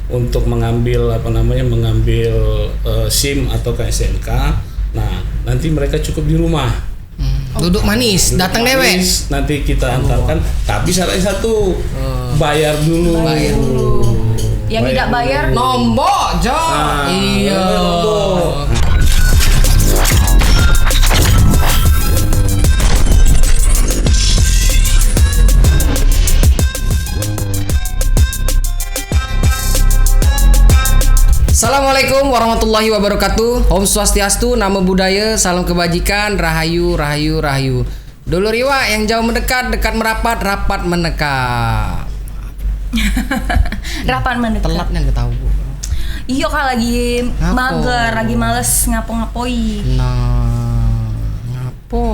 untuk mengambil SIM atau STNK. Nah, nanti mereka cukup di rumah. Duduk manis, datang dewek. Nanti kita antarkan, tapi syaratnya satu, bayar dulu. Yang tidak bayar nombok, Jo. Iya. Assalamualaikum warahmatullahi wabarakatuh. Om Swastiastu, Namo Buddhaya, salam kebajikan, rahayu, rahayu, rahayu. Dulur Iwa yang jauh mendekat, dekat merapat, rapat mendekat. Rapat mendekat. Telatnya nggak tahu. Iya kak lagi mager, lagi males ngapo-ngapoi. Nah, ngapo?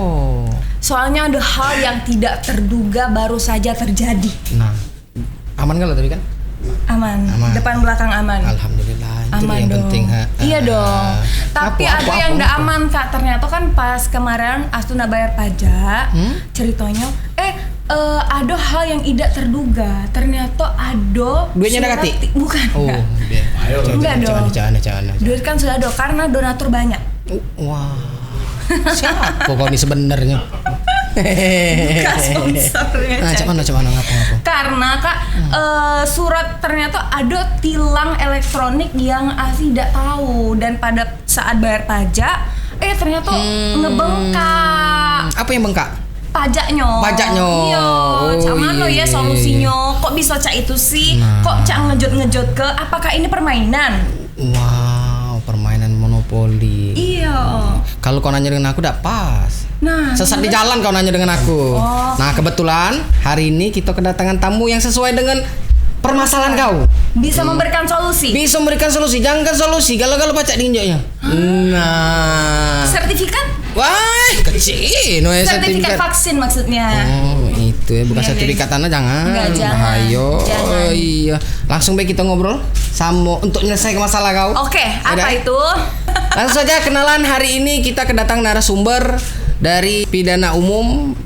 Soalnya ada hal yang tidak terduga baru saja terjadi. Nah, aman nggak lo tadi kan? Aman. Depan belakang aman. Alhamdulillah. Itu Aman yang dong. penting. Iya dong. Tapi Apa, ada apa, yang apa, nggak apa? aman kak. Ternyata kan pas kemarin Astuna bayar pajak, ceritanya, ada hal yang tidak terduga. Ternyata ada. Duitnya udah kati? Bukan. Oh, Kak. dia. Enggak dong. Jangan. Duit kan sudah ada karena donatur banyak. Wah. Siapa kau ini sebenarnya? Kak sponsornya. Nah, cuman ngapa? Karena kak surat ternyata ada tilang elektronik yang Asi tidak tahu, dan pada saat bayar pajak ternyata ngebengkak Apa yang bengkak? pajaknya. Iya, cak mana ya solusinya? Kok bisa cak itu sih? Kok cak ngejot ke? Apakah ini permainan? Wow, permainan monopoli. Iya. Kalau kau nanya dengan aku udah pas. Nah, Sesat di jalan kau nanya dengan aku. Nah, kebetulan hari ini kita kedatangan tamu yang sesuai dengan permasalahan kau. bisa memberikan solusi. Bisa memberikan solusi, jangan solusi kalau pacak diinjaknya. Nah. Sertifikat? Wah, kecil. Sertifikat vaksin maksudnya. Oh, itu ya, bukan Iya, sertifikat tanah, jangan. Enggak, jangan. Bahaya. Jangan. Oh, iya. Langsung baik kita ngobrol sama untuk menyelesaikan masalah kau. Oke, apa Udah? itu? Langsung saja kenalan, hari ini kita kedatangan narasumber dari pidana umum,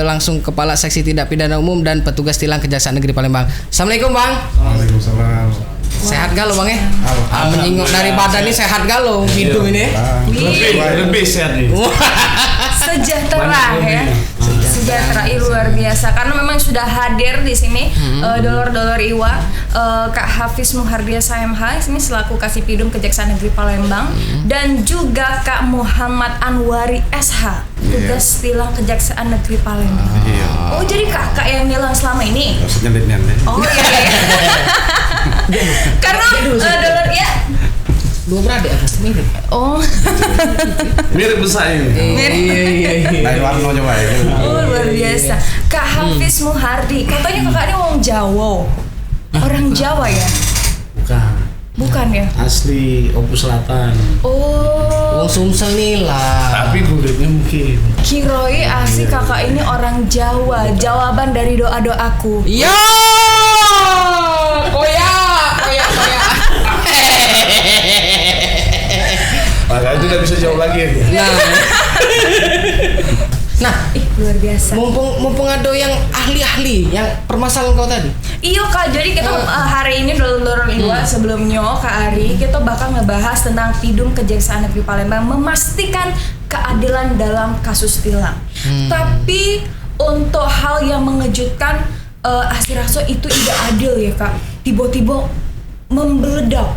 langsung kepala seksi tindak pidana umum dan petugas tilang Kejaksaan Negeri Palembang. Assalamualaikum Bang. Waalaikumsalam. Sehat gak lo Bang ya? Menyinggung dari badan ini sehat gak lo hidung ini? Lebih sehat nih. Sejahtera ya. Sejahtera luar biasa karena memang sudah hadir di sini Dolor Iwa, Kak Hafiz Muhardia SMH ini selaku Kasipidum Kejaksaan Negeri Palembang, dan juga Kak Muhammad Anwari SH tugas tilang Kejaksaan Negeri Palembang. Oh, jadi kakak yang nilang selama ini? Maksudnya nyet-nyet. Oh iya. Karena Dolor ya. Dua beradik apa? Mirip. Oh. Mirip besar ini. Iya. Lain warna coba ya. Oh, luar biasa. Kak Hafiz Muhardi, katanya kakaknya orang Jawa. Orang Jawa ya? Bukan ya? Asli Opus Selatan. Oh. Wong Sumsel nih lah. Tapi kulitnya mungkin. Kiroi asli kakak ini orang Jawa. Jawaban dari doa-doaku. Iya. Koya. Makanya itu udah bisa jawab lagi ya. Nah, Luar biasa. mumpung ada yang ahli yang permasalahan kau tadi. Iya kak, jadi kita hari ini Dolor Iwa sebelumnya Kak Ari kita bakal ngebahas tentang Pidum Kejaksaan Negeri Palembang memastikan keadilan dalam kasus tilang. Tapi untuk hal yang mengejutkan, Asi rasa itu tidak adil ya kak. Tiba-tiba membeledak,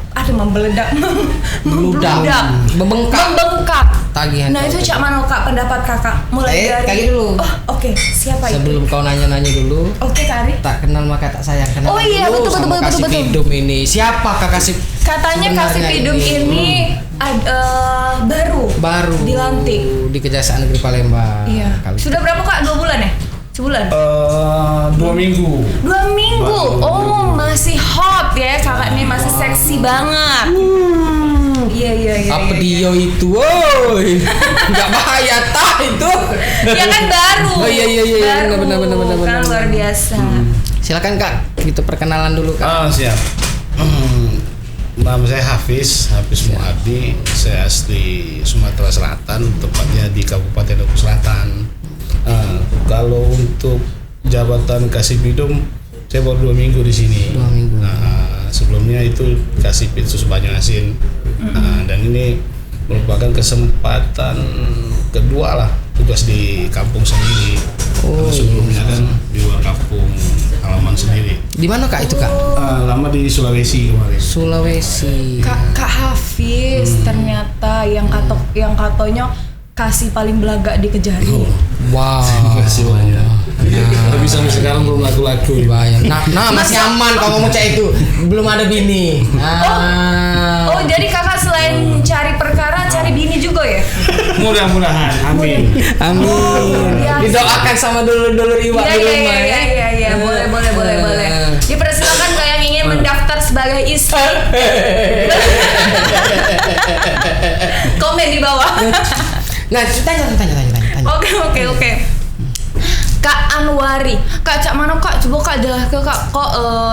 membengkak. Tagihan. Nah itu cak mana kak pendapat kakak? Mulai dari. Kaki dulu. Oh, oke. Siapa itu? Sebelum kau nanya dulu. Oke Kak Ari. Tak kenal maka tak sayang, kenal Oh iya, dulu betul, sama betul, Kasih betul. Pidum ini. Siapa Kak Kasih? Katanya Kasih sebenarnya Pidum ini baru dilantik. di Kejaksaan Negeri Palembang. Iya. Sudah berapa kak? 2 bulan ya? Sebulan? 2 minggu. 2 minggu. Oh masih hot ya kakak ini, masih seksi banget. Iya. Apa dia itu? Woi. Enggak bahaya tah itu. Ya kan baru. Oh iya. Baru. Benar. Kan luar biasa. Silakan Kak, kita perkenalan dulu Kak. Siap. Nama saya Hafiz Muhardi. Saya asli Sumatera Selatan, tepatnya di Kabupaten Opus Selatan. Kalau untuk jabatan Kasipidum, saya baru 2 minggu di sini. 2 minggu. sebelumnya itu kasih pizza banyu asin. Dan ini merupakan kesempatan kedua lah tugas di kampung sendiri. Karena sebelumnya kan di luar kampung halaman sendiri. Di mana Kak itu Kak? Lama di Sulawesi kemarin. Sulawesi. Kak Hafiz ternyata yang katonya kasih paling belaga di Kejari. Wow. Terima kasih banyak. Tapi sampai sekarang belum laku-laku. Bayang. Nah masih aman kalau ngomong cak itu. Belum ada bini. Oh, jadi kakak selain cari perkara, cari bini juga ya? Mudah-mudahan. Amin. Amin. biasa. Didoakan sama dulur-dulur Iwa di rumah ya. Iya, boleh. Dipersilakan kalau yang ingin mendaftar sebagai istri. Komen di bawah. Nah, tanya. Oke. Kak Anwari, Kak cak mana Kak? Coba Kak jelaskan Kak. Kok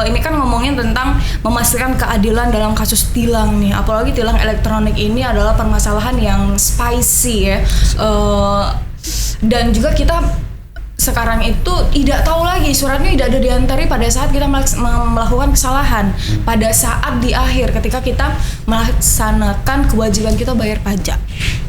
ini kan ngomongin tentang memastikan keadilan dalam kasus tilang nih. Apalagi tilang elektronik ini adalah permasalahan yang spicy ya. Dan juga kita sekarang itu tidak tahu lagi suratnya tidak ada diantari pada saat kita melakukan kesalahan. Pada saat di akhir ketika kita melaksanakan kewajiban kita bayar pajak.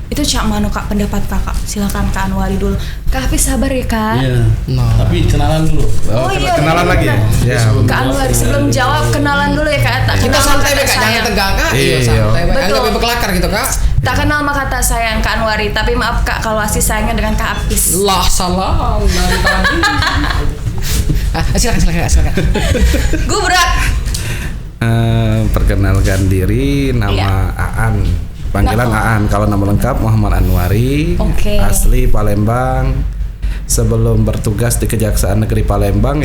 Itu cak mana Kak pendapat Kakak? Silakan Kak Anwari dulu. Kak Hafiz sabar ya Kak. Iya. Nah. Tapi kenalan dulu. Iya. Kenalan lagi. Ya. Kak Anwari sebelum jawab kenalan dulu ya Kak. Kita santai Kak, jangan tegang Kak. Iya. Santai. Betul. Anggap berkelakar gitu Kak. Tak kenal maka tak sayang Kak Anwari. Tapi maaf Kak kalau asih sayangnya dengan Kak Hafiz. Lah salam dari tadi. Silakan. Gubrak. Perkenalkan diri, nama Aan. Panggilan Aan. Kalau nama lengkap Muhammad Anwari. Oke. Asli Palembang. Sebelum bertugas di Kejaksaan Negeri Palembang,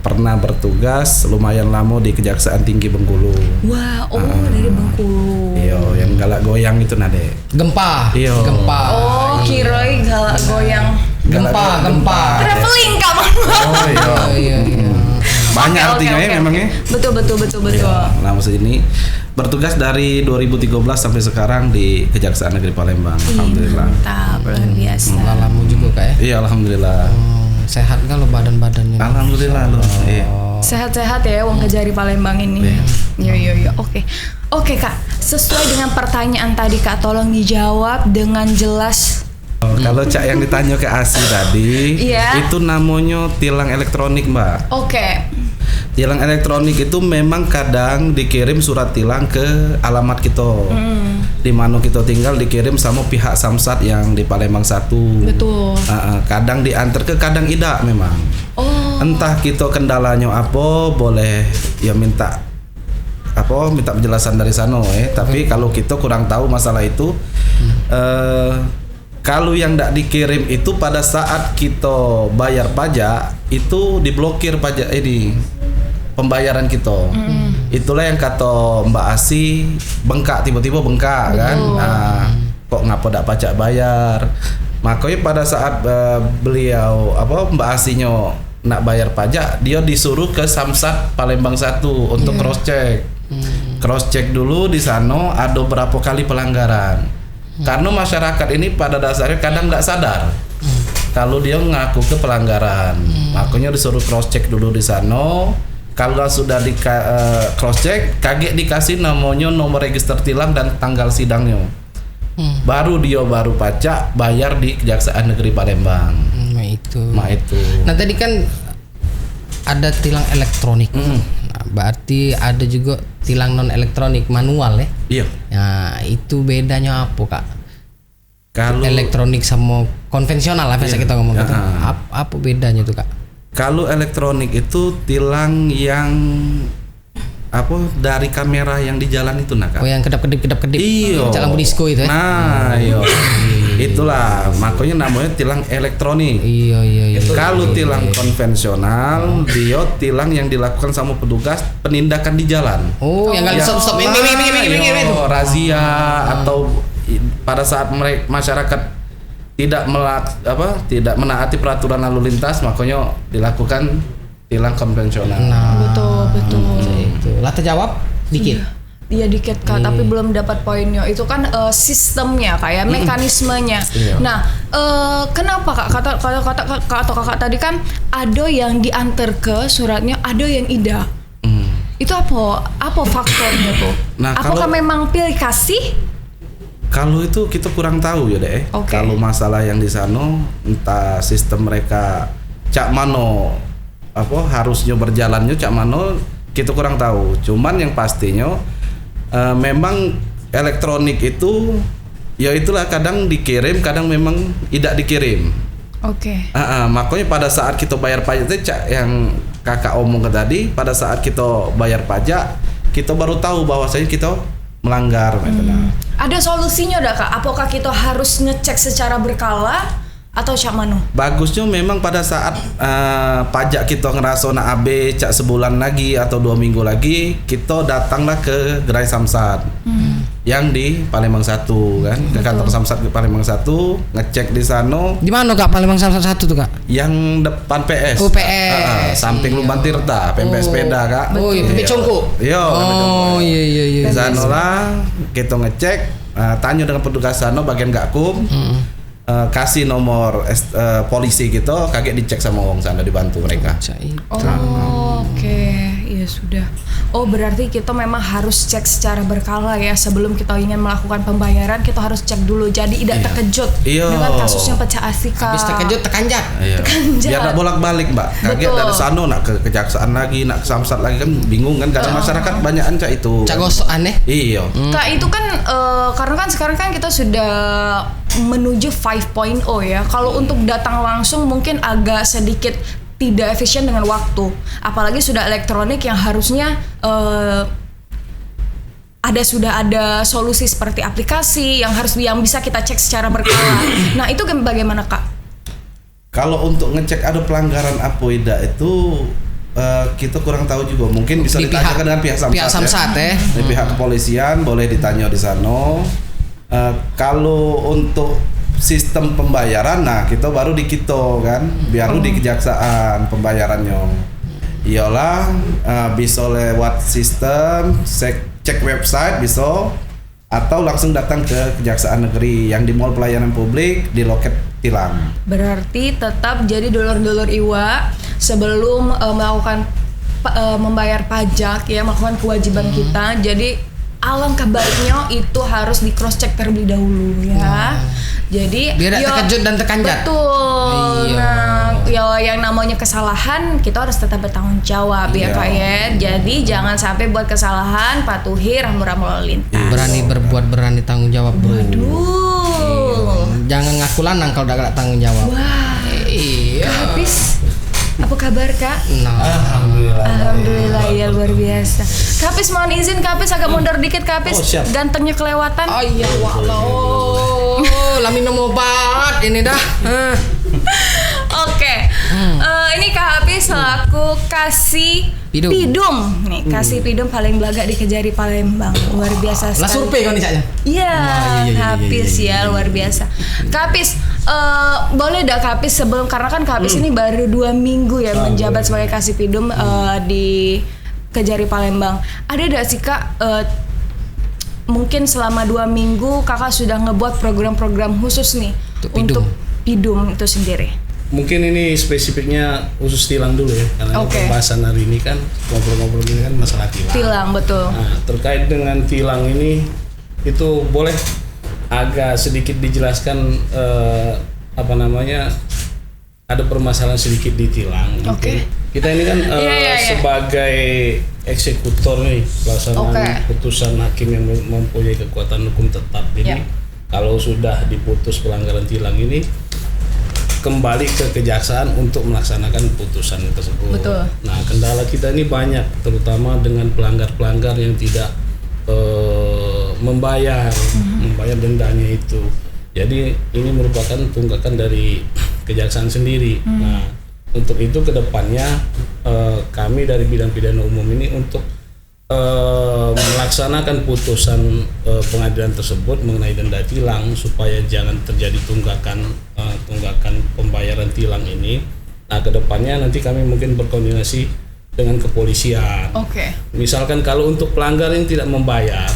pernah bertugas lumayan lama di Kejaksaan Tinggi Bengkulu. Wah, dari Bengkulu. Yang galak goyang itu nade. Gempa. Iya. Gempa. Oh, kiroi galak goyang. Gempa. Traveling Kak Mama. Oh iya. Banyak Oke, artinya ya memangnya. Betul. Nah, maksud ini bertugas dari 2013 sampai sekarang di Kejaksaan Negeri Palembang. Alhamdulillah. Mantap, luar biasa. Lalamu juga Kak ya. Iya, alhamdulillah. Sehat nggak lo badannya? Alhamdulillah loh. Iya. Sehat-sehat ya wong Kejari Palembang ini. Iya. Oke Kak, sesuai dengan pertanyaan tadi Kak, tolong dijawab dengan jelas. Kalau Cak yang ditanya ke Asi tadi, Iya. itu namanya tilang elektronik, Mbak. Oke. Tilang elektronik itu memang kadang dikirim surat tilang ke alamat kita. Di mana kita tinggal dikirim sama pihak Samsat yang di Palembang 1. Betul. Kadang diantar ke, kadang tidak memang. Oh. Entah kita kendalanya apa, boleh ya minta penjelasan dari sana tapi kalau kita kurang tahu masalah itu kalau yang tidak dikirim itu pada saat kita bayar pajak itu diblokir pajak ini pembayaran kita. Itulah yang kata Mbak Asi bengkak, tiba-tiba bengkak kan. Kok ngapa tidak pajak bayar? Makanya pada saat beliau Mbak Asinya nak bayar pajak, dia disuruh ke Samsat Palembang 1 untuk cross check. Cross check dulu di sana ada berapa kali pelanggaran. Karena masyarakat ini pada dasarnya kadang nggak sadar kalau dia ngaku ke pelanggaran. Makanya disuruh cross check dulu di sana. Kalau sudah di cross check, kaget dikasih namanya nomor register tilang dan tanggal sidangnya. Baru pajak bayar di Kejaksaan Negeri Palembang. Itu. Nah tadi kan ada tilang elektronik. Nah, berarti ada juga tilang non elektronik manual ya. Iya. Nah, itu bedanya apa Kak? Kalau Elektronik sama konvensional lah biasa kita ngomong gitu. Apa bedanya tuh Kak? Kalau elektronik itu tilang yang dari kamera yang di jalan itu Kak. Oh yang kedap-kedip. Iyo. Lampu disco itu ya. Nah, itulah makanya namanya tilang elektronik. Iya. Kalau tilang konvensional, dia tilang yang dilakukan sama petugas penindakan di jalan. Oh, yang nggak stop. Itu. Razia atau pada saat masyarakat tidak menaati peraturan lalu lintas, makanya dilakukan tilang konvensional. Betul. Itu. Lah terjawab dikit. Iya dikit Kak, tapi belum dapat poinnya. Itu kan sistemnya kayak mekanismenya. Nah, kenapa Kak kata kakak tadi kan ada yang diantar ke suratnya, ada yang tidak. Itu apa faktornya tuh? Nah, apakah kalau- memang pilih kasih? Kalau itu kita kurang tahu ya deh. Oke. Kalau masalah yang di sana, entah sistem mereka cak mano harusnya berjalannya cak mano, kita kurang tahu. Cuman yang pastinya memang elektronik itu ya itulah kadang dikirim, kadang memang tidak dikirim. Oke. Makanya pada saat kita bayar pajak itu cak yang kakak omong tadi, pada saat kita bayar pajak kita baru tahu bahwasanya kita melanggar. Ada solusinya dah Kak? Apakah kita harus ngecek secara berkala atau cak mano? Bagusnya memang pada saat pajak kita ngerasa nak AB cak sebulan lagi atau 2 minggu lagi, kita datanglah ke Gerai Samsat yang di Palembang 1 kan, ke kantor Samsat di Palembang 1, ngecek di sana Di mana Kak Palembang Samsat 1 tuh Kak? yang depan PS. Oh, PS. Samping Lumban Tirta, PMP sepeda Kak. Oh, iya, PP Congko. Iya. Oh, iya. Di sana lah kita ngecek, tanya dengan petugas sana bagian Gakum. Kasih nomor polisi gitu, kaget dicek sama orang sana, dibantu mereka. Oh, oke, ya sudah. Oh, berarti kita memang harus cek secara berkala ya sebelum kita ingin melakukan pembayaran, kita harus cek dulu. Jadi tidak terkejut Iya. dengan kasusnya pecah asika. Habis terkejut tekanjat. Iya. Biar tak bolak-balik Mbak. Kaget Betul. dari sana nak ke kejaksaan lagi, nak ke Samsat lagi kan bingung kan, karena masyarakat banyak ancak itu. Cak gosok aneh. Iya. Kak, itu kan karena kan sekarang kan kita sudah menuju 5.0 ya. Kalau untuk datang langsung mungkin agak sedikit tidak efisien dengan waktu. Apalagi sudah elektronik yang harusnya sudah ada solusi seperti aplikasi yang bisa kita cek secara berkala. Nah, itu bagaimana Kak? Kalau untuk ngecek ada pelanggaran apa tidak itu kita kurang tahu juga. Mungkin bisa Di ditanyakan dengan pihak Samsat. Pihak Samsat ya. Di pihak kepolisian boleh ditanya di sana. Kalau untuk sistem pembayaran, nah kita baru di kita kan, baru di kejaksaan pembayarannya. Iyalah bisa lewat sistem, cek website bisa, atau langsung datang ke Kejaksaan Negeri yang di Mall Pelayanan Publik di loket tilang. Berarti tetap jadi dolor-dolor iwa sebelum melakukan membayar pajak ya, melakukan kewajiban kita. Jadi alangkah baiknya itu harus di cross check terlebih dahulu ya. Jadi Biar tak terkejut dan terkanjat. Betul. Iya. Nah, ya yang namanya kesalahan kita harus tetap bertanggung jawab ya Iya. Kak ya. Jadi jangan sampai buat kesalahan, patuhi rambu-rambu lalu lintas. Berani berbuat, berani tanggung jawab, Bro. Jangan ngaku lanang kalau udah gak tanggung jawab. Wah. Iya. Kapis, apa kabar Kak? Nah, Alhamdulillah ya, luar biasa. Kapis mohon izin Kapis agak mundur dikit Kapis. Oh, siap. Gantengnya kelewatan. oh iya, walau. Lami minum obat ini dah. Oke. Ini Kak Kapis selaku kasih Pidum. Nih, kasih Pidum paling belaga di Kejari Palembang. Luar biasa Lah sekali. survei kan nih Caknya? Iya, iya, Kapis ya, luar biasa. Kapis, boleh dah Kapis sebelum, karena kan Kapis ini baru 2 minggu ya menjabat sebagai kasih Pidum di Kejari Palembang. Ada gak sih Kak, mungkin selama 2 minggu Kakak sudah ngebuat program-program khusus nih Untuk Pidum itu sendiri? Mungkin ini spesifiknya khusus tilang dulu ya, karena Oke. pembahasan hari ini kan ngobrol-ngobrol ini kan masalah tilang. Tilang, betul. Nah, terkait dengan tilang ini itu boleh agak sedikit dijelaskan ada permasalahan sedikit di tilang. Oke. Kita ini kan Iya. sebagai eksekutor nih pelaksanaan Oke. putusan hakim yang mempunyai kekuatan hukum tetap. Jadi Iya. kalau sudah diputus pelanggaran tilang ini kembali ke kejaksaan untuk melaksanakan putusan tersebut. Betul. Nah, kendala kita ini banyak, terutama dengan pelanggar-pelanggar yang tidak membayar dendanya itu. Jadi ini merupakan tunggakan dari kejaksaan sendiri. Nah, untuk itu kedepannya kami dari bidang pidana umum ini untuk melaksanakan putusan pengadilan tersebut mengenai denda tilang supaya jangan terjadi tunggakan pembayaran tilang ini. Nah, kedepannya nanti kami mungkin berkoordinasi dengan kepolisian. Oke. Misalkan kalau untuk pelanggar yang tidak membayar,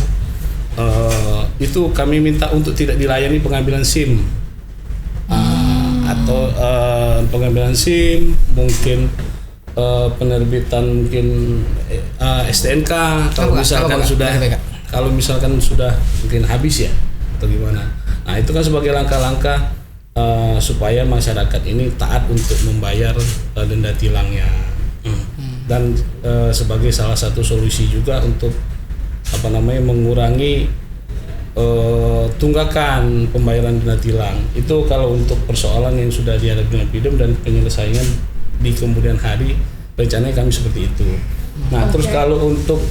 itu kami minta untuk tidak dilayani pengambilan SIM atau pengambilan SIM, mungkin penerbitan mungkin STNK kalau Apa, misalkan apa, sudah BPK? kalau misalkan sudah mungkin habis ya atau gimana. Nah itu kan sebagai langkah-langkah supaya masyarakat ini taat untuk membayar denda tilangnya. Dan sebagai salah satu solusi juga untuk mengurangi tunggakan pembayaran denda tilang. Itu kalau untuk persoalan yang sudah dihadapi dengan Pidum dan penyelesaian di kemudian hari, rencananya kami seperti itu. Nah, terus kalau untuk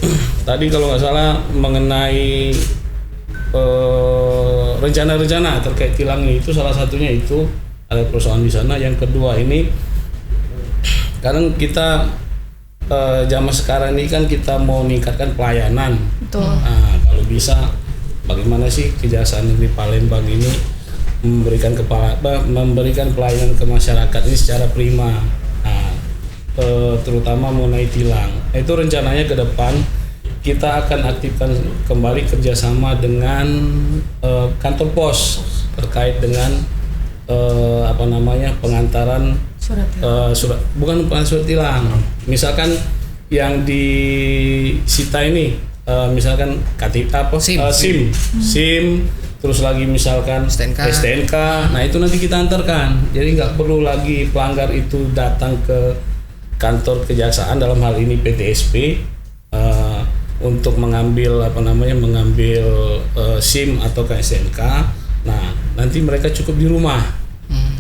tadi kalau nggak salah mengenai rencana-rencana terkait tilangnya, itu salah satunya itu ada persoalan di sana. Yang kedua ini, karena kita zaman sekarang ini kan kita mau meningkatkan pelayanan. Betul. Nah, kalau bisa bagaimana sih Kejaksaan Negeri Palembang ini memberikan pelayanan ke masyarakat ini secara prima. Nah, terutama mengenai tilang. Itu rencananya ke depan kita akan aktifkan kembali kerjasama dengan kantor pos terkait dengan pengantaran surat tilang. Misalkan yang disita ini misalkan SIM, terus lagi misalkan STNK. Nah itu nanti kita antarkan. Jadi nggak perlu lagi pelanggar itu datang ke kantor kejaksaan, dalam hal ini PTSP, untuk mengambil SIM atau STNK. Nah nanti mereka cukup di rumah.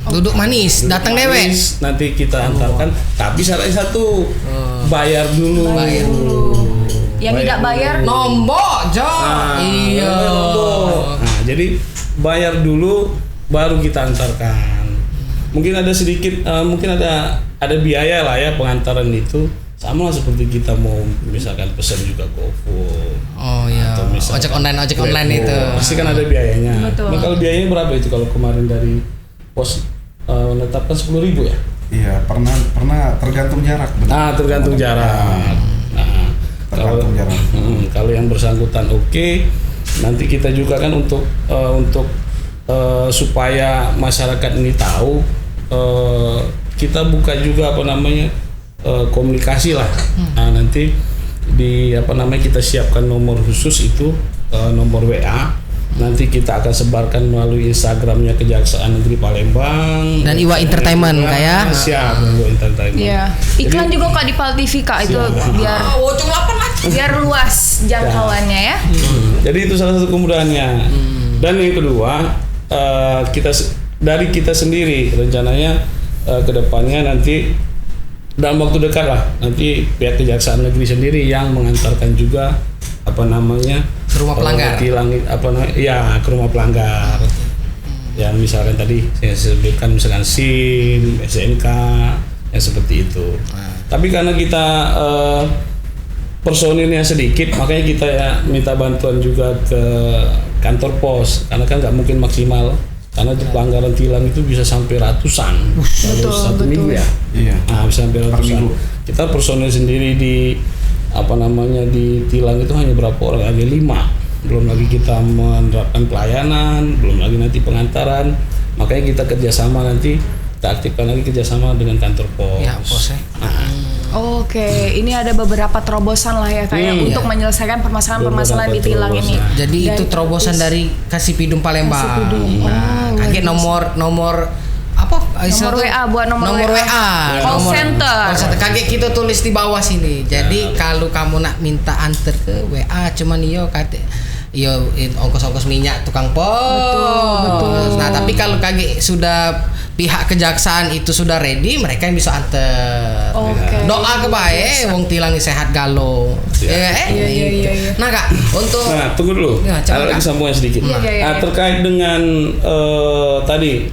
Duduk manis, datang dewe. Nanti kita antarkan, tapi syaratnya satu, bayar dulu. Yang tidak bayar nombok, Jo. Iya. Nah, jadi bayar dulu baru kita antarkan. Mungkin ada sedikit, mungkin ada biaya lah ya pengantaran itu. Sama seperti kita mau misalkan pesan juga GoFood. Oh iya. Ojek online itu. Pasti kan ada biayanya. Betul. Nah, kalau biayanya berapa itu kalau kemarin dari pos menetapkan 10.000 ya? Iya, pernah tergantung jarak. Benar. Tergantung jarak. Nah, Tergantung jarak. Kalau yang bersangkutan oke, nanti kita juga kan untuk supaya masyarakat ini tahu, kita buka juga komunikasi lah. Nah, nanti kita siapkan nomor khusus itu, nomor WA. Nanti kita akan sebarkan melalui Instagramnya Kejaksaan Negeri Palembang dan Iwa Entertainment kayak. Siap, Iwa Entertainment. Iya. Iklan juga Kak di Pal TV Kak, itu biar luas jangkauannya ya. Jadi itu salah satu kemudahannya. Dan yang kedua, kita sendiri rencananya ke depannya nanti dalam waktu dekat lah, nanti pihak Kejaksaan Negeri sendiri yang mengantarkan juga ke rumah pelanggar. Ke rumah pelanggar. Yang misalkan tadi saya sebutkan misalkan SIM, SNK, yang seperti itu. Tapi karena kita personilnya sedikit, makanya kita minta bantuan juga ke kantor pos, karena kan nggak mungkin maksimal. Karena pelanggaran tilang itu bisa sampai ratusan. Betul, satu minggu ya. Iya. Nah, bisa sampai ratusan. Kita personil sendiri di tilang itu hanya berapa orang? Ada 5. Belum lagi kita menerapkan pelayanan, belum lagi nanti pengantaran. Makanya kita kerjasama nanti, kita aktifkan lagi kerjasama dengan kantor pos. Ya, pos ya. Oke, ini ada beberapa terobosan lah ya kayak untuk menyelesaikan permasalahan-permasalahan di tilang ini. Jadi itu terobosan dari Kasipidum Palembang. Kaget nomor apa? Nomor WA buat nomor WA. Call center. Kaget kita tulis di bawah sini. Jadi kalau kamu nak minta antar ke WA, cuman ongkos-ongkos minyak tukang pos. Betul. Nah, tapi kalau kaget sudah pihak kejaksaan itu sudah ready, mereka yang bisa antar. Doa kebaik, wong tilang sehat galau. Iya. Nah Kak, untuk tunggu dulu. Ada lagi sambungan sedikit. Terkait dengan tadi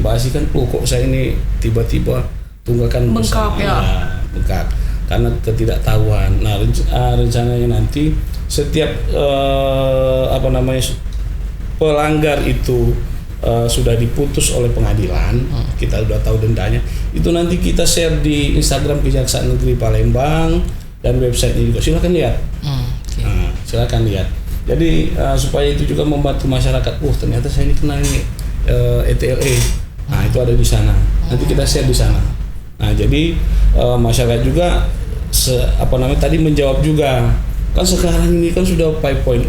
Mbak Asi kan, kok saya ini tiba-tiba tunggakan bengkak bengkak karena ketidaktahuan. Nah, rencananya nanti setiap pelanggar itu sudah diputus oleh pengadilan, kita sudah tahu dendanya, itu nanti kita share di Instagram Kejaksaan Negeri Palembang dan websitenya juga, silakan lihat. Silakan lihat. Jadi supaya itu juga membantu masyarakat. Ternyata saya ini kena ini ETLE. Nah, itu ada di sana. Nanti kita share di sana. Nah jadi masyarakat juga tadi menjawab juga kan sekarang ini kan sudah 5.0.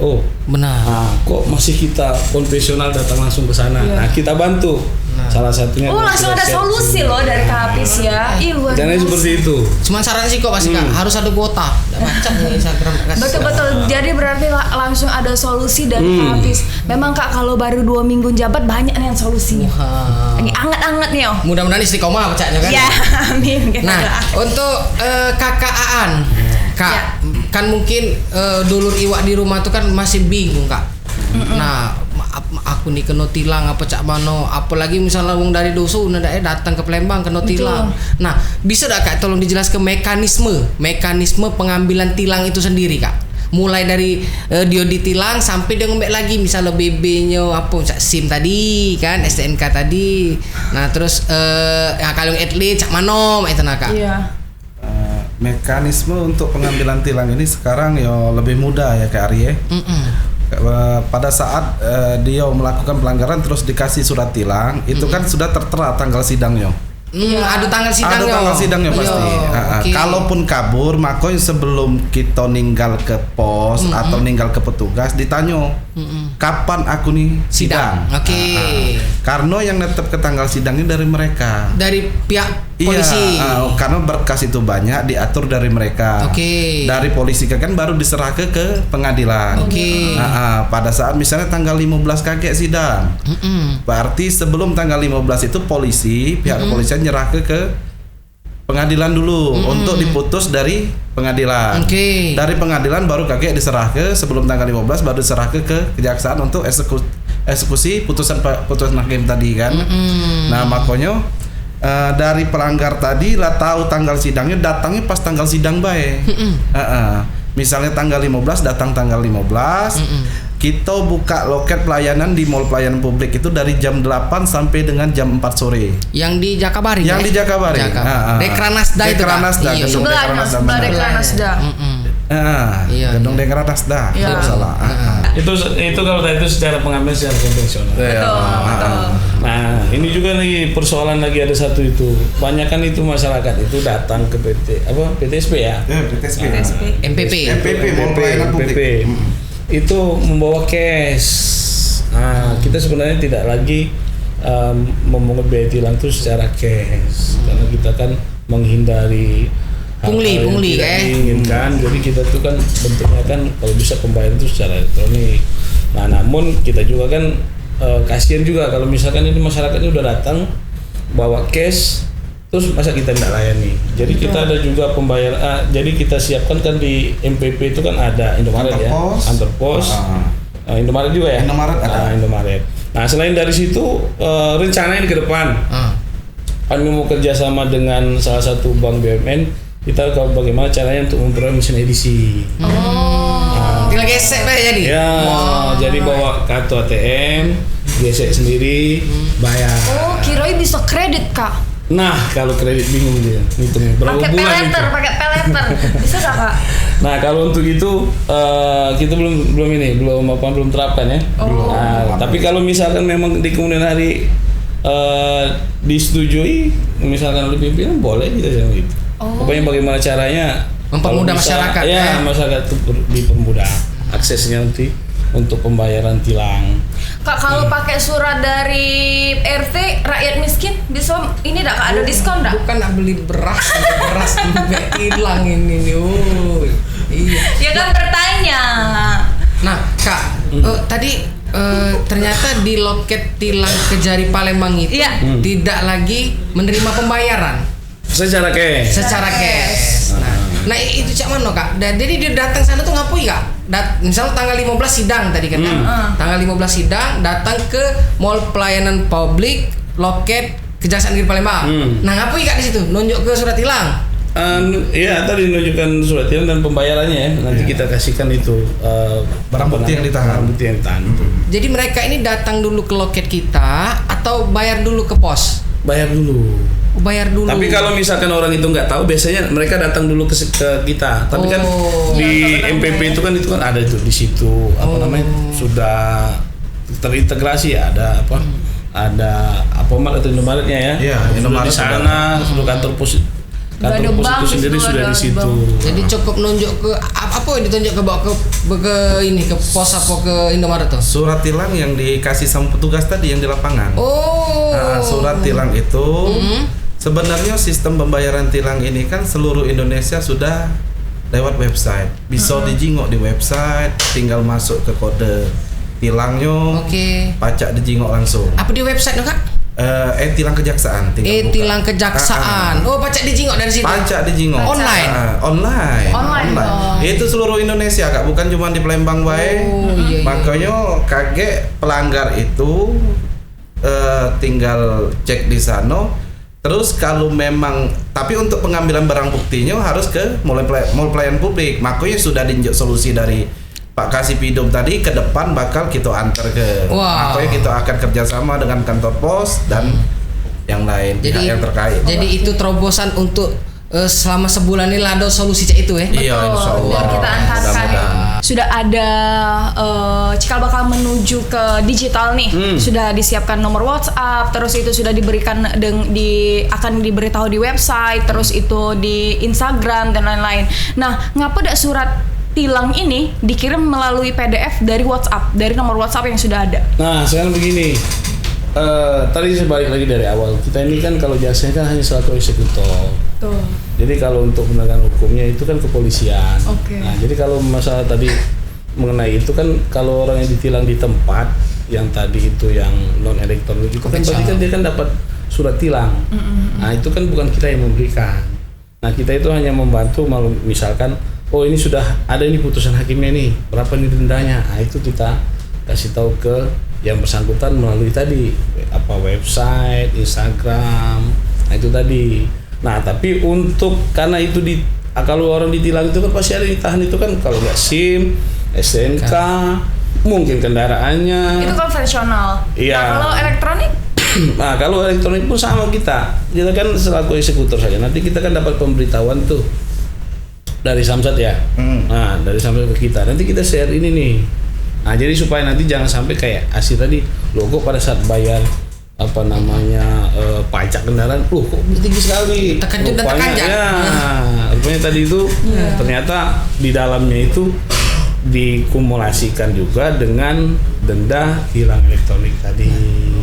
Benar. Nah, kok masih kita konvensional datang langsung ke sana? Nah kita bantu. Salah satunya. Langsung ada solusi loh dari Kak Hafiz ya. Luar Jangan biasa. seperti itu. Cuman saran sih kok pasti Kak, harus ada kuota. Nggak macam nih Instagram. Betul. Jadi berarti langsung ada solusi dari Kak Hafiz. Memang Kak kalau baru 2 minggu jabat banyak nih yang solusinya. Lagi anget-anget nih Mudah-mudahan istiqomah bacanya kan. Ya, amin. Nah, untuk Kakak Aan, Kak, kan mungkin dulur iwak di rumah tuh kan masih bingung Kak. Nah, aku nih kena tilang apa cak mano, apalagi misalnya wong dari dusun datang ke Palembang kena tilang. Nah, bisa tak Kak tolong dijelaskan mekanisme pengambilan tilang itu sendiri Kak? Mulai dari dia ditilang sampai dia ngembek lagi misalnya BB-nya apa cak SIM tadi kan, STNK tadi. Nah, terus kalau yang atlet cak mano itu nak Kak. Iya. Mekanisme untuk pengambilan tilang ini sekarang ya lebih mudah ya Kak Arye. Pada saat dia melakukan pelanggaran terus dikasih surat tilang, itu kan sudah tertera tanggal sidangnya. Ada tanggal sidangnya. Ada tanggal sidangnya pasti. Okay. Kalaupun kabur, maka sebelum kita ninggal ke pos atau ninggal ke petugas ditanya, kapan aku nih sidang? Oke. Karena yang netep ke tanggal sidangnya dari mereka. Dari pihak polisi. Iya, karena berkas itu banyak diatur dari mereka. Oke. Dari polisi kan baru diserahkan ke pengadilan. Oke. Pada saat misalnya tanggal 15 kakek sidang, berarti sebelum tanggal 15 itu pihak kepolisian nyerah ke pengadilan dulu untuk diputus dari pengadilan. Oke. Dari pengadilan baru kakek diserah ke sebelum tanggal 15 baru diserah ke kejaksaan untuk eksekusi putusan hakim tadi kan. Nah makanya dari pelanggar tadi lah tahu tanggal sidangnya, datangnya pas tanggal sidang baik. Misalnya tanggal 15 datang tanggal 15. Kita buka loket pelayanan di Mall Pelayanan Publik itu dari jam 8 sampai dengan jam 4 sore. Yang di Jakabari. Yang di Jakabari. Dekranasda itu Kak. Dekranasda, Iya. gedung Dekranasda. Sebelah Dekranasda. Iya. Gedung Dekranasda. Tidak salah. Itu kalau tadi itu secara pengambilan secara konvensional. Betul. Nah, ini juga lagi persoalan lagi ada satu itu. Banyak kan itu masyarakat itu datang ke PTSP ya. PTSP. MPP. Mall Pelayanan Publik. Itu membawa cash. Nah, kita sebenarnya tidak lagi memungut biaya tilang itu secara cash karena kita kan menghindari pungli diinginkan. Jadi kita tuh kan bentuknya kan kalau bisa pembayaran itu secara elektronik. Nah, namun kita juga kan kasihan juga kalau misalkan ini masyarakatnya udah datang bawa cash terus masa kita tidak layani. Jadi kita ada juga pembayaran. Jadi kita siapkan kan di MPP itu kan ada Indomaret ya, antar pos. Indomaret juga ya. Indomaret ada. Indomaret. Nah selain dari situ rencananya ke depan kami mau kerjasama dengan salah satu bank BUMN. Kita tahu bagaimana caranya untuk memperoleh mesin edisi. Tinggal gesek lah jadi. Ya, jadi bawa kartu ATM, gesek sendiri, bayar. Kirain bisa kredit Kak. Nah, kalau kredit bingung dia, ngitungnya berapa Pakai bulan pay letter. Bisa gak Kak? Nah, kalau untuk itu kita belum terapkan ya. Nah, tapi kalau misalkan memang di kemudian hari disetujui, misalkan oleh pimpinan boleh kita jangan gitu. Pokoknya bagaimana caranya mempermudah masyarakat ya, masyarakat itu dipermudah aksesnya nanti untuk pembayaran tilang. Kak, kalau pakai surat dari RT rakyat miskin bisa ini enggak Kak, ada diskon enggak? Bukan nak beli beras sampai hilang ini nih. Iya. Ya kan bertanya. Nah, Kak, tadi ternyata di loket tilang Kejari Palembang itu tidak lagi menerima pembayaran secara cash. Nah itu cak mana Kak? Jadi dia datang sana tuh ngapui Kak? Misalnya tanggal 15 sidang tadi kan? Tanggal 15 sidang datang ke Mall Pelayanan Publik loket Kejaksaan Negeri Palembang. Nah ngapui Kak di situ? Nunjuk ke surat tilang. Iya tadi menunjukkan surat tilang dan pembayarannya ya. Nanti kita kasihkan itu barang bukti yang ditahan. Jadi mereka ini datang dulu ke loket kita atau bayar dulu ke pos? Bayar dulu. Tapi kalau misalkan orang itu nggak tahu, biasanya mereka datang dulu ke kita. Tapi kan di MPP itu kan ada itu di situ sudah terintegrasi ya, ada ada Alfamart atau Indomaretnya ya. Iya, Sudah Indomaret di sana, sudah kantor pos itu bank sendiri di situ, sudah ada di situ. bank. Jadi cukup nunjuk ke apa yang ditunjuk ke bawa ke ini ke pos apa ke Indomaret tuh? Surat tilang yang dikasih sama petugas tadi yang di lapangan. Oh. Nah, surat tilang itu sebenarnya sistem pembayaran tilang ini kan seluruh Indonesia sudah lewat website. Bisa dijingok di website, tinggal masuk ke kode tilangnya. Oke. Pajak dijingok langsung. Apa di website tuh, Kak? Tilang kejaksaan. tinggal buka. Tilang kejaksaan. Oh, pajak dijingok dari situ. Pajak dijingok. Online? Online. Oh. Itu seluruh Indonesia, Kak, bukan cuma di Palembang bae. Oh, iya. Makanya kaget pelanggar itu tinggal cek di sana. Terus kalau memang, tapi untuk pengambilan barang buktinya harus ke mall pelayanan publik. Makanya sudah diinjak solusi dari Pak Kasipidum tadi, ke depan bakal kita antar ke. Wah. Makanya kita akan kerjasama dengan kantor pos dan yang lain, pihak yang terkait. Jadi itu terobosan untuk selama sebulan ini ada solusi cek itu ya. Iya, insya Allah. Biar kita antarkan. Mudah-mudahan. Sudah ada cikal bakal menuju ke digital nih. Sudah disiapkan nomor WhatsApp, terus itu sudah diberikan akan diberitahu di website, terus itu di Instagram dan lain-lain. Nah, ngapa dak surat tilang ini dikirim melalui PDF dari WhatsApp, dari nomor WhatsApp yang sudah ada? Nah, sekarang begini. Tadi saya balik lagi dari awal. Kita ini kan kalau jasanya kan hanya selaku eksekutor. Tuh. Jadi kalau untuk penegakan hukumnya itu kan kepolisian. Oke. Nah, jadi kalau masalah tadi mengenai itu kan kalau orang yang ditilang di tempat yang tadi itu yang non elektronik itu kan berarti kan dia kan dapat surat tilang. Nah, itu kan bukan kita yang memberikan. Nah, kita itu hanya membantu misalkan oh ini sudah ada ini putusan hakimnya nih, berapa nih dendanya. Nah, itu kita kasih tahu ke yang bersangkutan melalui tadi apa website, Instagram. Nah, itu tadi. Nah, tapi untuk karena itu kalau orang ditilang itu kan pasti ada ditahan itu kan kalau nggak SIM, STNK, mungkin kendaraannya. Itu konvensional. Iya. Nah, kalau elektronik? Nah, kalau elektronik pun sama kita. Kita kan selaku eksekutor saja. Nanti kita kan dapat pemberitahuan tuh dari Samsat ya. Nah, dari Samsat ke kita. Nanti kita share ini nih. Nah, jadi supaya nanti jangan sampai kayak Asih tadi, logo pada saat bayar apa namanya pajak kendaraan, kok tinggi sekali. Terkejut dan terkanjak. Ya, rupanya tadi itu ternyata di dalamnya itu dikumulasikan juga dengan denda tilang elektronik tadi.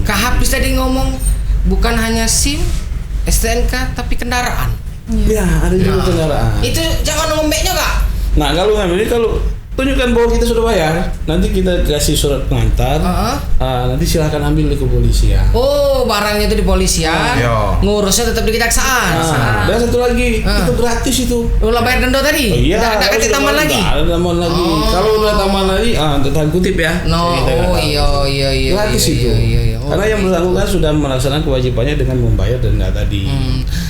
Kak Hafiz tadi ngomong bukan hanya SIM, STNK tapi kendaraan. Ya, ada juga kendaraan. Itu jangan ngomongnya, Kak. Nah, kalau ngambil ini kalau tunjukkan bahwa kita sudah bayar, nanti kita kasih surat pengantar. Nanti silahkan ambil di kepolisian. Oh, barangnya itu di polisian, Iya. ngurusnya tetap di kejaksaan. Dan satu lagi, itu gratis itu. Udah bayar denda tadi? Oh, iya, Nggak kasih tambahan lagi? Ada tambahan lagi. Kalau udah tambahan lagi, tanda kutip ya. No, iya. Gratis itu. Iya. Oh, karena yang bersangkutan sudah melaksanakan kewajibannya dengan membayar denda tadi.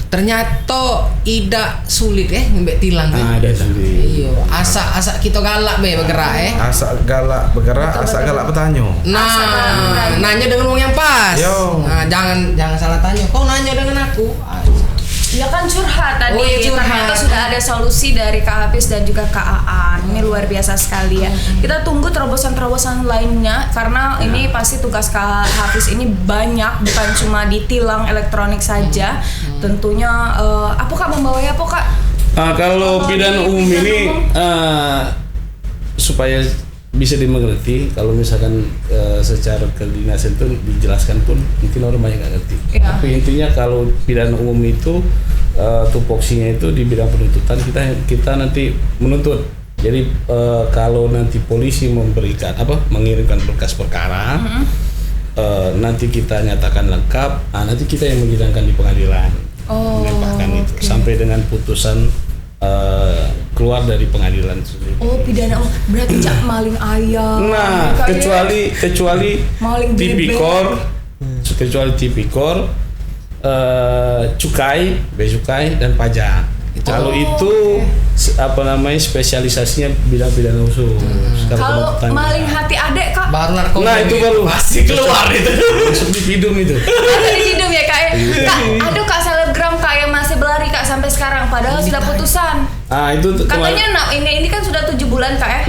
Ternyata tidak sulit ngembek tilang. Ada sendiri. Iya, asa kita galak bergerak Asa galak bergerak, asa galak bertanya. Nah, nanya dengan uang yang pas. Yo. Nah, jangan salah tanya. Kau nanya dengan aku. Ya kan curhat tadi. Oh, iya, curhat. Ternyata sudah ada solusi dari Kak Hafiz dan juga Kak Aan. Ini luar biasa sekali ya. Kita tunggu terobosan-terobosan lainnya karena ini pasti tugas Kak Hafiz ini banyak, bukan cuma di tilang elektronik saja. Tentunya apa Kak membawanya apa Kak? Kalau pidana umum ini supaya bisa dimengerti, kalau misalkan secara kedinasan itu dijelaskan pun mungkin orang banyak nggak ngerti. Ya. Tapi intinya kalau pidana umum itu tupoksinya itu di bidang penuntutan kita nanti menuntut. Jadi kalau nanti polisi mengirimkan berkas perkara, nanti kita nyatakan lengkap, nanti kita yang menyidangkan di pengadilan, melimpahkan itu sampai dengan putusan keluar dari pengadilan sendiri. Oh, pidana umum berarti cak maling ayam. Nah, kecuali maling tipikor, cukai, bea cukai dan pajak. Kalau itu spesialisasinya bidang pidana khusus. Kalau maling hati adek Kak. Baru narkoba. Nah, itu baru pasti keluar itu. Masuk di hidung itu. Ada di hidup ya Kak. Kak, aduh Kak selebgram Kak yang masih berlari Kak sampai sekarang padahal sudah putusan. Ah, itu Katanya ini kan sudah 7 bulan Kak ya.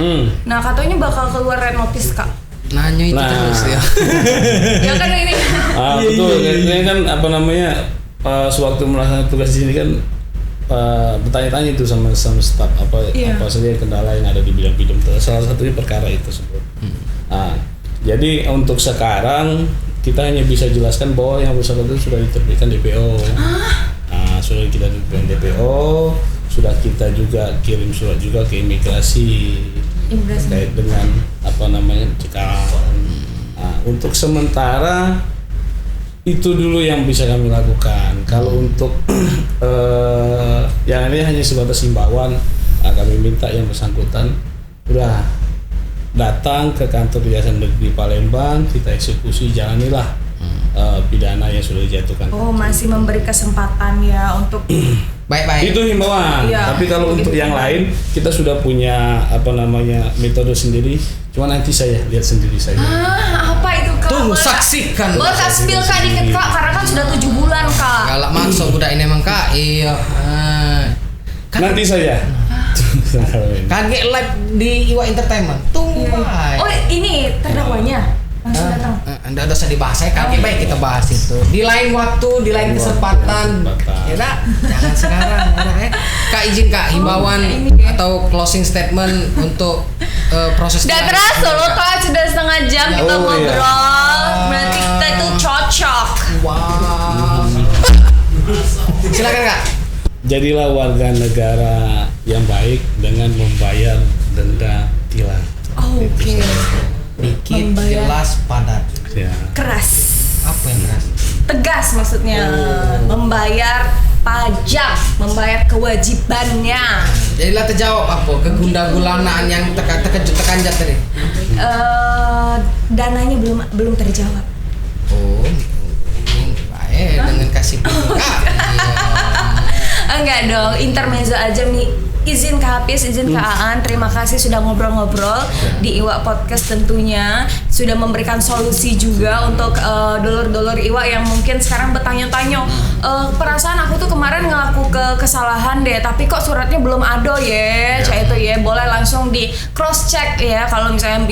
Nah, katanya bakal keluar red notice Kak. Nanya itu Nah. terus ya. Ya kan ini. Betul. Ini kan apa namanya sewaktu melaksanakan tugas di sini kan bertanya-tanya itu sama staf apa saja kendala yang ada di bidang-bidang itu. Salah satunya perkara itu sebut. Jadi untuk sekarang kita hanya bisa jelaskan bahwa yang bersangkutan itu sudah diterbitkan DPO. Sudah kita terbitkan DPO, sudah kita juga kirim surat juga ke imigrasi terkait dengan apa namanya cekal. Untuk sementara itu dulu yang bisa kami lakukan. Kalau untuk yang ini hanya sebatas himbauan, kami minta yang bersangkutan udah datang ke kantor Kejaksaan Negeri Palembang, kita eksekusi, jalanilah pidana yang sudah dijatuhkan. Oh, masih memberi kesempatan ya untuk Baik-baik. Itu himbauan. Iya. Tapi kalau untuk yang lain kita sudah punya apa namanya metode sendiri. Cuma nanti saya lihat sendiri saja. apa itu Kak? Tuh Boleh saksikan. Boleh tak spill Kak dikit Kak, karena kan sudah 7 bulan Kak. Galak masuk budak ini emang Kak. Iya. Nanti saya. Kaget live di Iwa Entertainment. Tunggu baik. Oh ini terdakwanya langsung datang. Anda udah usah dibahas, saya kaget baik kita bahas itu. Di lain waktu, di lain kesempatan. Ya dah, jangan sekarang. Ya, Kak izin Kak himbauan atau closing statement untuk proses. Udah terasa loh Kak, sudah setengah jam kita ngobrol. Berarti kita itu cocok. Wow. Silakan Kak. Jadilah warga negara yang baik dengan membayar denda tilang. Oke. Dikit, Membayar. jelas, padat. Ya. Keras. Apa yang keras? Tegas maksudnya. Membayar pajak, membayar kewajibannya. Jadilah terjawab apa kegunda-gulanaan yang terkejut tekanjat tadi. Dananya belum terjawab. Oh, baik dengan kasih Kak. Enggak dong, intermezzo aja nih. Izin Kak Hafiz, izin Kak Aan, terima kasih sudah ngobrol-ngobrol di Iwa Podcast tentunya. Sudah memberikan solusi juga untuk dulur-dulur Iwa yang mungkin sekarang bertanya-tanya, perasaan aku tuh kemarin ngelaku kesalahan deh, tapi kok suratnya belum ada ya, cak itu ya. Boleh langsung di cross check ya, kalau misalnya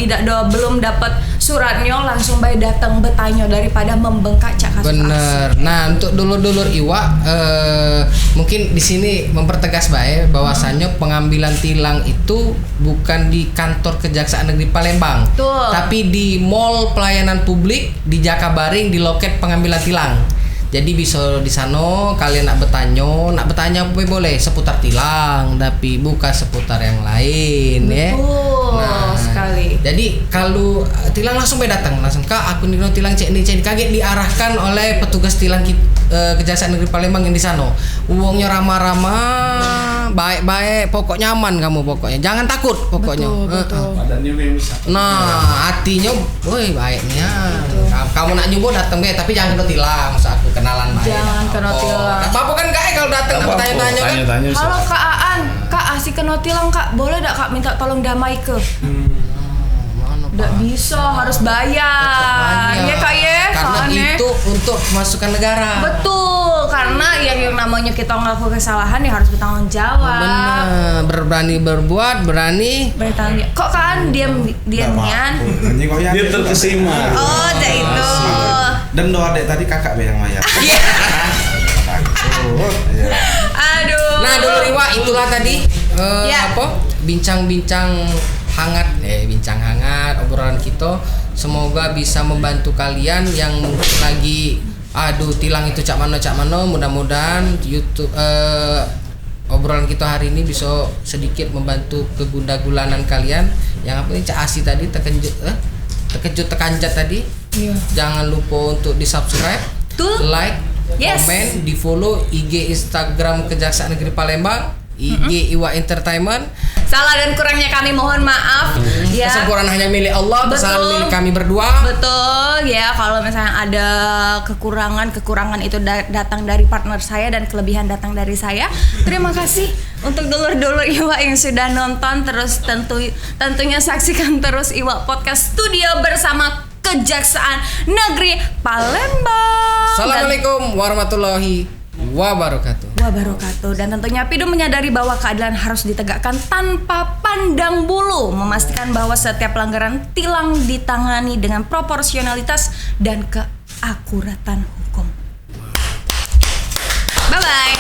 belum dapat suratnya langsung baik datang bertanya daripada membengkak cak kasus. Bener. Nah untuk dulur-dulur Iwa mungkin di sini mempertegas baik bahwasannya pengambilan tilang itu bukan di kantor Kejaksaan Negeri Palembang, Betul. tapi di Mall Pelayanan Publik di Jakabaring di loket pengambilan tilang. Jadi bisa di sana kalian nak bertanya apa boleh seputar tilang, tapi bukan seputar yang lain. Betul ya. sekali. Jadi kalau tilang langsung datang langsung Kak aku nih tilang cek nih kaget diarahkan oleh petugas tilang Kejaksaan Negeri Palembang yang di sana. Uangnya ramah-ramah, baik-baik, pokoknya aman kamu pokoknya. Jangan takut pokoknya. Betul. Badannya memang Nah, hatinya, woi baiknya. Kamu nak nyoba datang deh, tapi jangan kena tilang, masa aku kenalan baik. Jangan kena tilang. Apa kan Kak kalau datang nak tanya-tanya kan? Tanya-tanya. Halo Kak Aan, Kak asik kena tilang Kak, boleh gak Kak minta tolong damai ke? Nggak bisa, harus bayar. Iya Kak ya, Karena soalnya. itu untuk masukan negara. Betul, karena yang namanya kita ngelakuin kesalahan ya harus bertanggung jawab. Benar, berani berbuat, berani. Bertanggung jawab. Kok Kak Aan diam-dian? Dia terkesima. Oh, ada itu. Dan doa adek tadi kakak yang bayar. Takut. Ya. Aduh. Nah, dulu Iwa itulah tadi Ya. bincang-bincang hangat obrolan kita. Semoga bisa membantu kalian yang mungkin lagi tilang itu cak mano. Mudah-mudahan YouTube obrolan kita hari ini bisa sedikit membantu kegunda-gulanan kalian. Yang apa ini Cak Asi tadi terkejut tekanjat tadi. Iya. Jangan lupa untuk di-subscribe, Betul. like, Yes. komen, di-follow IG Instagram Kejaksaan Negeri Palembang, IG Iwa Entertainment. Salah dan kurangnya kami mohon maaf. Ya. Kesempurnaan hanya milik Allah, kesalahan Betul. milik kami berdua. Betul ya, kalau misalnya ada kekurangan itu datang dari partner saya dan kelebihan datang dari saya. Terima kasih untuk dulur-dulur Iwa yang sudah nonton, terus tentunya saksikan terus Iwa Podcast Studio bersama Kejaksaan Negeri Palembang. Assalamualaikum warahmatullahi wabarakatuh. Dan tentunya Pido menyadari bahwa keadilan harus ditegakkan tanpa pandang bulu, memastikan bahwa setiap pelanggaran tilang ditangani dengan proporsionalitas dan keakuratan hukum. Bye bye.